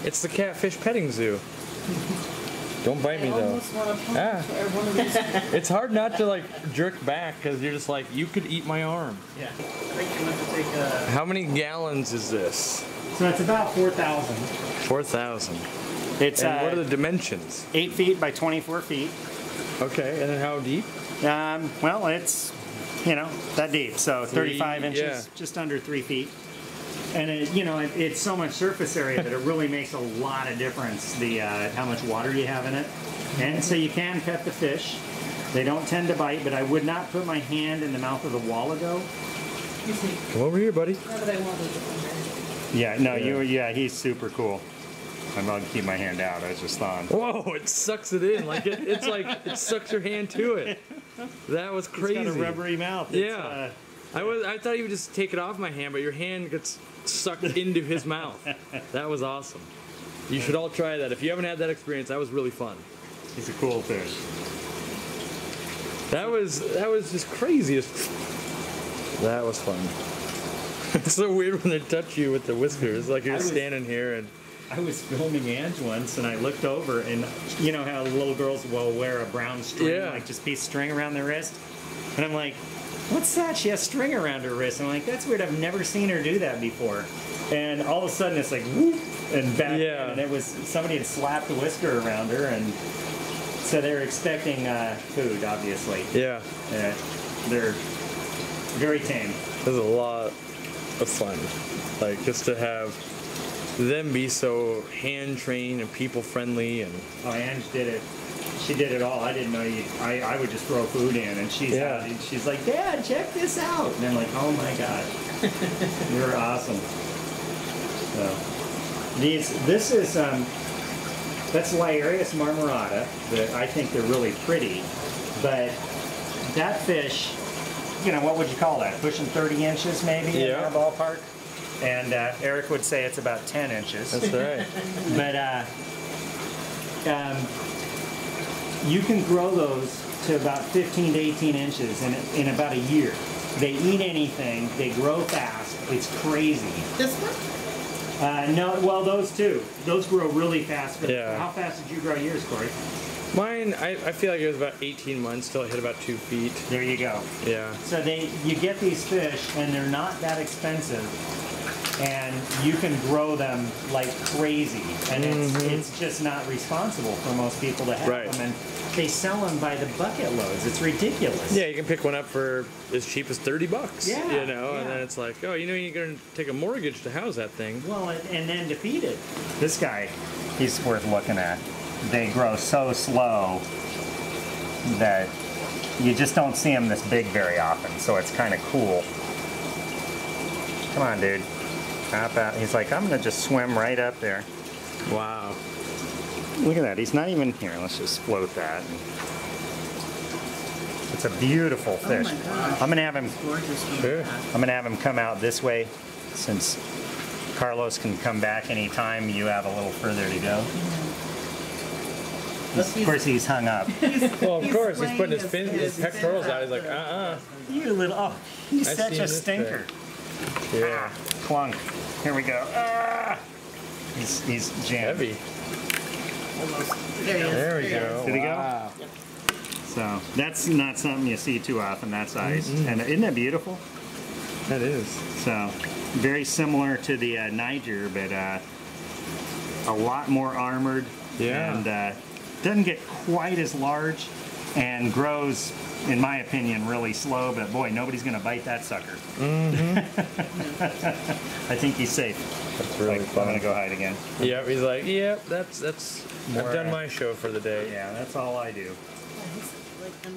It's the catfish petting zoo. Don't bite me though. It's hard not to like jerk back because you're just like, you could eat my arm. Yeah. I think you want to take a... How many gallons is this? So it's about 4,000. 4,000. It's and what are the dimensions? 8 feet by 24 feet. Okay, and then how deep? Well, it's, you know, that deep. So 35 inches, just under 3 feet. And it, you know, it's so much surface area that it really makes a lot of difference, the how much water you have in it. And so you can pet the fish. They don't tend to bite, but I would not put my hand in the mouth of the wallago. Come over here, buddy. No, but I won't leave it Yeah, no, he's super cool. I'm about to keep my hand out. I was just thawing. Whoa! It sucks it in. Like it's like it sucks your hand to it. That was crazy. It's got a rubbery mouth. Yeah. I thought you would just take it off my hand, but your hand gets sucked into his mouth. That was awesome. You should all try that. If you haven't had that experience, that was really fun. He's a cool fish. That was just crazy. That was fun. It's so weird when they touch you with the whiskers. Like you're standing here and. I was filming Ange once, and I looked over, and you know how little girls will wear a brown string, like just piece of string around their wrist? And I'm like, what's that? She has string around her wrist. And I'm like, that's weird. I've never seen her do that before. And all of a sudden, it's like, whoop, and back in, and it was, somebody had slapped the whisker around her, and so they're expecting food, obviously. Yeah. They're very tame. It was a lot of fun. Like, just to have them be so hand trained and people friendly. And oh, Ange did it. She did it all. I didn't know I would just throw food in, and she's like, Dad, check this out. And I'm like, oh my God, you're awesome. So this is that's Lyarius marmorata. I think they're really pretty, but that fish, you know, what would you call that? Pushing 30 inches maybe in our ballpark. And Eric would say it's about 10 inches. That's right. But you can grow those to about 15 to 18 inches in about a year. They eat anything. They grow fast. It's crazy. This one? No, well, those two. Those grow really fast. But how fast did you grow yours, Corey? Mine, I feel like it was about 18 months till I hit about 2 feet. There you go. Yeah. So you get these fish, and they're not that expensive. And you can grow them like crazy, and it's just not responsible for most people to have them. And they sell them by the bucket loads. It's ridiculous. Yeah, you can pick one up for as cheap as 30 bucks. Yeah, you know, and then it's like, oh, you know, you're going to take a mortgage to house that thing. Well, and then to feed it. This guy, he's worth looking at. They grow so slow that you just don't see them this big very often. So it's kind of cool. Come on, dude. Hop out. He's like, I'm gonna just swim right up there. Wow. Look at that. He's not even here. Let's just float that. It's a beautiful fish. Oh my gosh. I'm gonna have him. Sure. I'm gonna have him come out this way, since Carlos can come back anytime you have a little further to go. Of course, he's hung up. Well, of course, he's putting his pectorals out. He's like, You little. Oh, he's such a stinker. Yeah. Clunk. Here we go. He's jammed. Heavy. Almost. There he is. There we go. Did he go? Wow. Yep. So that's not something you see too often, that size. And isn't that beautiful? That is. So very similar to the Niger, but a lot more armored. Yeah. And doesn't get quite as large and grows, in my opinion, really slow, but boy, nobody's gonna bite that sucker. I think he's safe. That's really fun. I'm gonna go hide again. Yep, he's like, yep, that's I've done my show for the day. Yeah, that's all I do. Yeah, he's like,